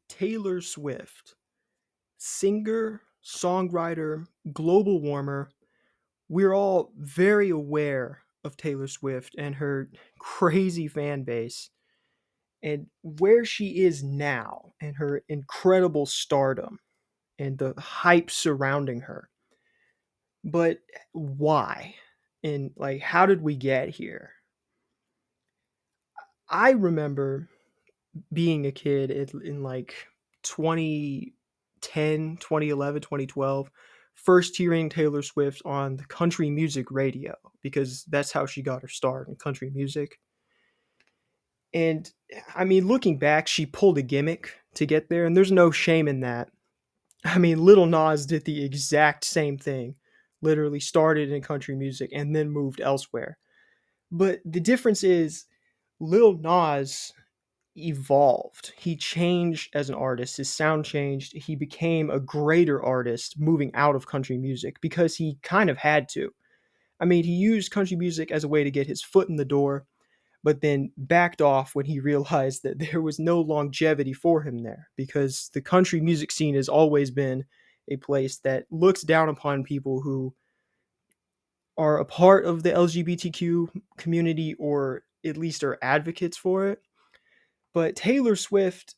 Taylor Swift, singer, songwriter, global warmer. We're all very aware of Taylor Swift and her crazy fan base and where she is now and her incredible stardom and the hype surrounding her. But why? And like, how did we get here? I remember being a kid in like 2010, 2011, 2012, first hearing Taylor Swift on the country music radio because that's how she got her start in country music. And I mean, looking back, she pulled a gimmick to get there, and there's no shame in that. I mean, Little Nas did the exact same thing, literally started in country music and then moved elsewhere. But the difference is, Lil Nas evolved. He changed as an artist. His sound changed. He became a greater artist moving out of country music because he kind of had to. I mean, he used country music as a way to get his foot in the door, but then backed off when he realized that there was no longevity for him there because the country music scene has always been a place that looks down upon people who are a part of the LGBTQ community or at least are advocates for it. But Taylor Swift,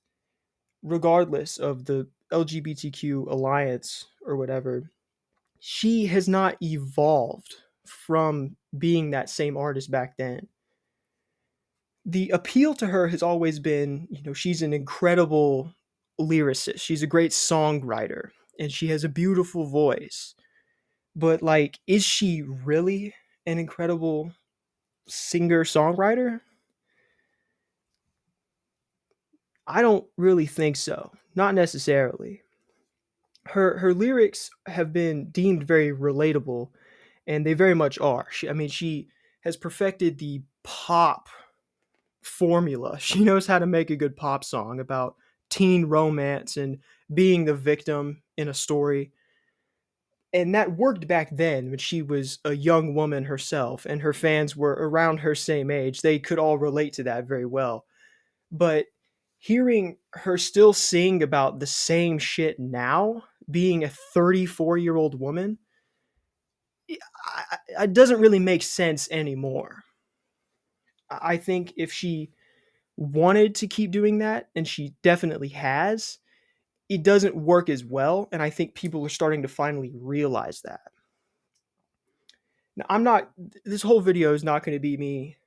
regardless of the LGBTQ alliance or whatever, she has not evolved from being that same artist back then. The appeal to her has always been, she's an incredible lyricist. She's a great songwriter and she has a beautiful voice. But like, is she really an incredible singer songwriter? I don't really think so. Not necessarily. Her lyrics have been deemed very relatable, and they very much are. She has perfected the pop formula. She knows how to make a good pop song about teen romance and being the victim in a story. And that worked back then when she was a young woman herself and her fans were around her same age. They could all relate to that very well. But hearing her still sing about the same shit now, being a 34-year-old woman, it doesn't really make sense anymore. I think if she wanted to keep doing that, and she definitely has, it doesn't work as well. And I think people are starting to finally realize that. Now, this whole video is not going to be me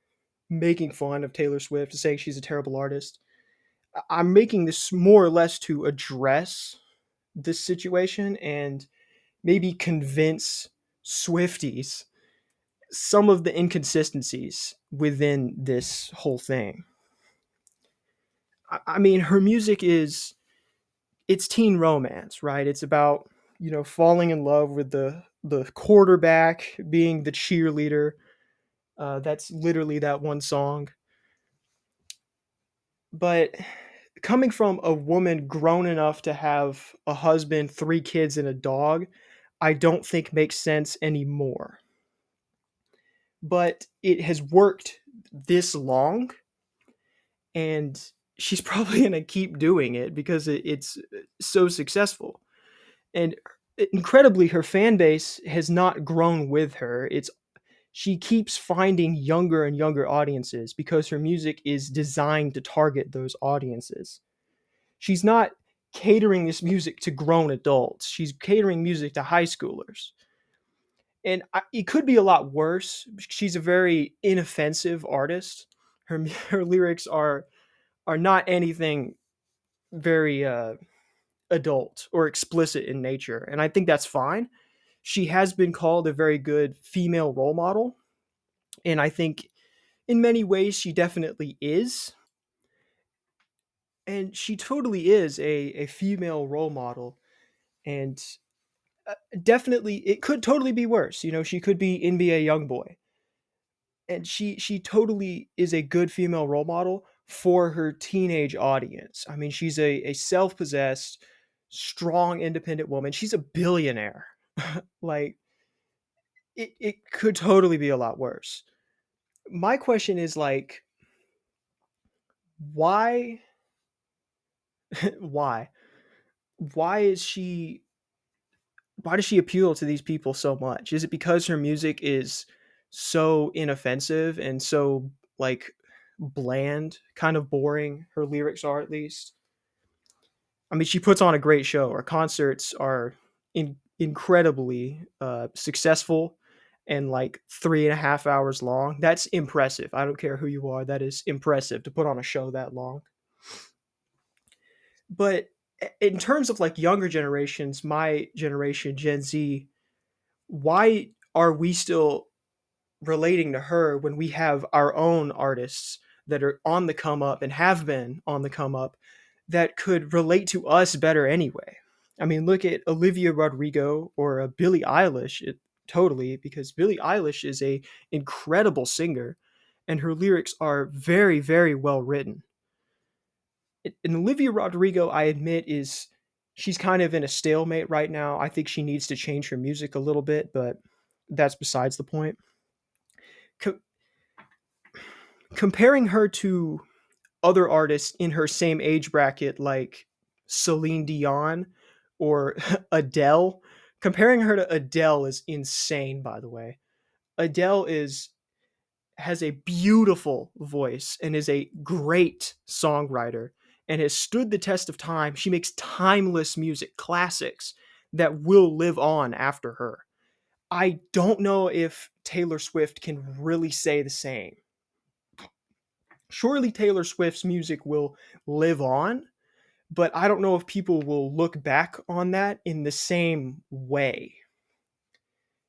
making fun of Taylor Swift and saying she's a terrible artist. I'm making this more or less to address this situation and maybe convince Swifties some of the inconsistencies within this whole thing. I mean, her music it's teen romance, right? It's about, falling in love with the quarterback, being the cheerleader. That's literally that one song. But coming from a woman grown enough to have a husband, 3 kids, and a dog, I don't think makes sense anymore. But it has worked this long, and she's probably going to keep doing it because it's so successful. And incredibly, her fan base has not grown with her. She keeps finding younger and younger audiences because her music is designed to target those audiences. She's not catering this music to grown adults. She's catering music to high schoolers. And it could be a lot worse. She's a very inoffensive artist. Her lyrics are not anything very adult or explicit in nature, and I think that's fine. She has been called a very good female role model, and I think in many ways she definitely is. And she totally is a female role model, and definitely it could totally be worse. She could be NBA Youngboy, and she totally is a good female role model for her teenage audience. I mean, she's a self-possessed, strong, independent woman. She's a billionaire. Like, it could totally be a lot worse. My question is like, why Why? Why is she why does she appeal to these people so much? Is it because her music is so inoffensive and so like bland, kind of boring? Her lyrics are, at least. I mean, she puts on a great show. Her concerts are incredibly successful and like 3.5 hours long. That's impressive. I don't care who you are. That is impressive to put on a show that long. But in terms of like younger generations, my generation, Gen Z, why are we still relating to her when we have our own artists that are on the come up and have been on the come up that could relate to us better anyway? I mean, look at Olivia Rodrigo or Billie Eilish. Totally, because Billie Eilish is a incredible singer, and her lyrics are very, very well written. And Olivia Rodrigo, I admit, is she's kind of in a stalemate right now. I think she needs to change her music a little bit, but that's besides the point. Co- Comparing her to other artists in her same age bracket, like Celine Dion or Adele, comparing her to Adele is insane. By the way, Adele is has a beautiful voice and is a great songwriter and has stood the test of time. She makes timeless music, classics that will live on after her. I don't know if Taylor Swift can really say the same. Surely Taylor Swift's music will live on, but I don't know if people will look back on that in the same way.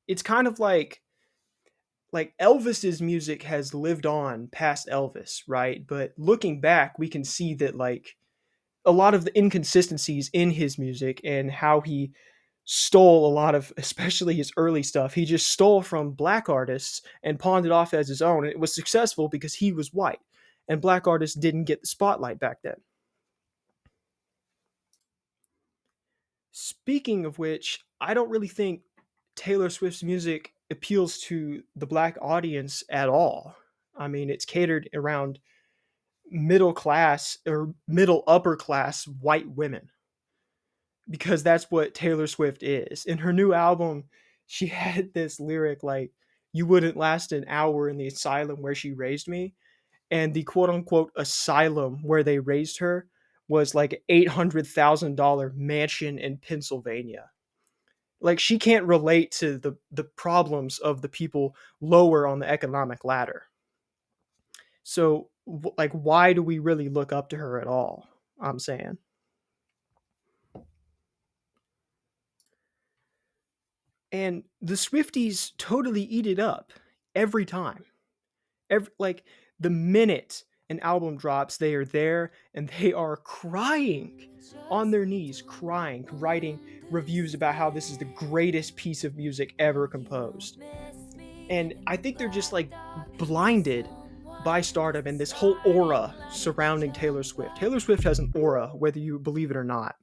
It's kind of like Elvis's music has lived on past Elvis, right? But looking back, we can see that like a lot of the inconsistencies in his music and how he stole a lot of, especially his early stuff, he just stole from black artists and pawned it off as his own. And it was successful because he was white, and black artists didn't get the spotlight back then. Speaking of which, I don't really think Taylor Swift's music appeals to the black audience at all. I mean, it's catered around middle class or middle upper class white women, because that's what Taylor Swift is. In her new album, she had this lyric like, "You wouldn't last an hour in the asylum where she raised me." And the quote unquote asylum where they raised her was like $800,000 mansion in Pennsylvania. Like, she can't relate to the problems of the people lower on the economic ladder. So like, why do we really look up to her at all? I'm saying. And the Swifties totally eat it up every time. Like, the minute an album drops, they are there and they are crying on their knees, crying, writing reviews about how this is the greatest piece of music ever composed. And I think they're just like blinded by stardom and this whole aura surrounding Taylor Swift. Taylor Swift has an aura, whether you believe it or not.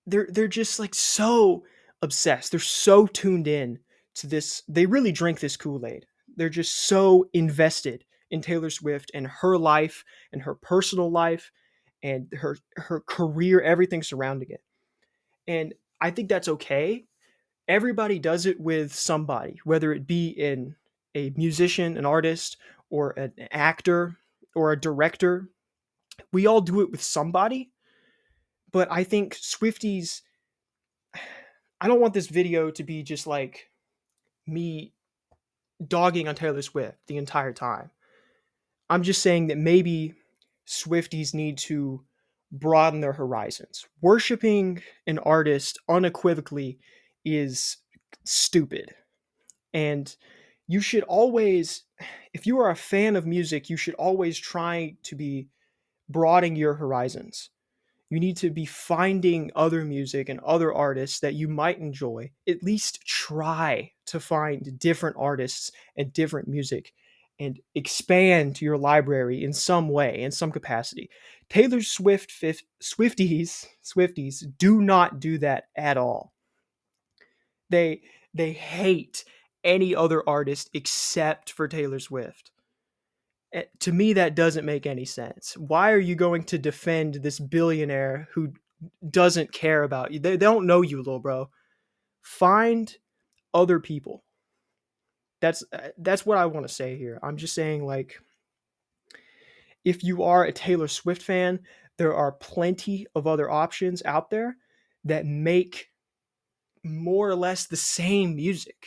They're just like so obsessed. They're so tuned in to this. They really drink this Kool-Aid. They're just so invested in Taylor Swift and her life and her personal life and her career, everything surrounding it. And I think that's okay. Everybody does it with somebody, whether it be in a musician, an artist, or an actor, or a director. We all do it with somebody. But I think Swifties, I don't want this video to be just like me dogging on Taylor Swift the entire time. I'm just saying that maybe Swifties need to broaden their horizons. Worshipping an artist unequivocally is stupid. And you should always, if you are a fan of music, you should always try to be broadening your horizons. You need to be finding other music and other artists that you might enjoy. At least try to find different artists and different music and expand your library in some way, in some capacity. Taylor Swift Swifties do not do that at all. They they hate any other artist except for Taylor Swift. To me, that doesn't make any sense. Why are you going to defend this billionaire who doesn't care about you? They don't know you, little bro. Find other people. That's what I want to say here. I'm just saying, like, if you are a Taylor Swift fan, there are plenty of other options out there that make more or less the same music.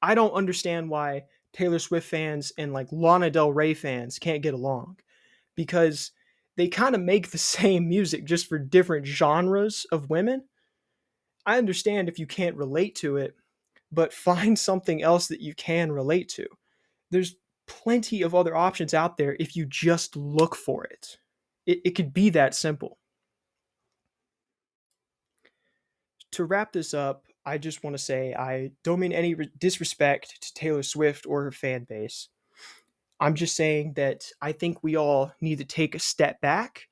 I don't understand why Taylor Swift fans and like Lana Del Rey fans can't get along, because they kind of make the same music just for different genres of women. I understand if you can't relate to it, but find something else that you can relate to. There's plenty of other options out there if you just look for it. It could be that simple. To wrap this up, I just want to say I don't mean any disrespect to Taylor Swift or her fan base. I'm just saying that I think we all need to take a step back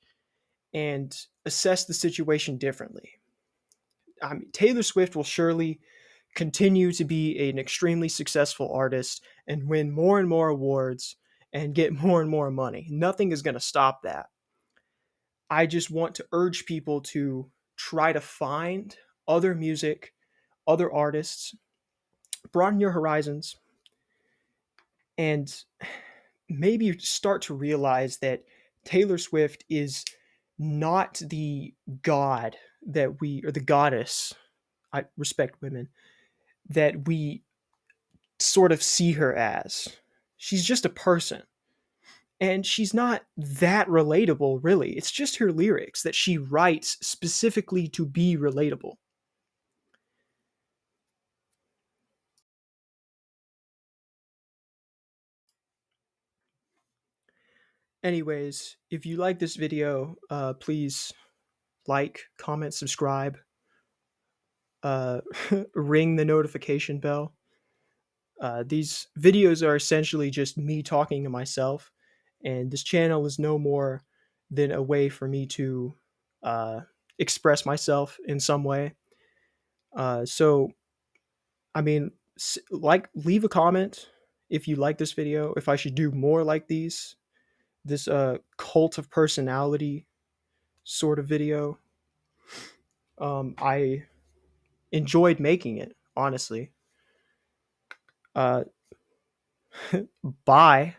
and assess the situation differently. I mean, Taylor Swift will surely continue to be an extremely successful artist and win more and more awards and get more and more money. Nothing is going to stop that. I just want to urge people to try to find other music, other artists, broaden your horizons, and maybe start to realize that Taylor Swift is not the god that we, or the goddess, I respect women, that we sort of see her as. She's just a person. And she's not that relatable, really. It's just her lyrics that she writes specifically to be relatable. Anyways, if you like this video, please like, comment, subscribe, uh, ring the notification bell. These videos are essentially just me talking to myself, and this channel is no more than a way for me to uh, express myself in some way. So, I mean, like, leave a comment if you like this video, if I should do more like these, this cult of personality sort of video. I enjoyed making it, honestly. Uh, Bye.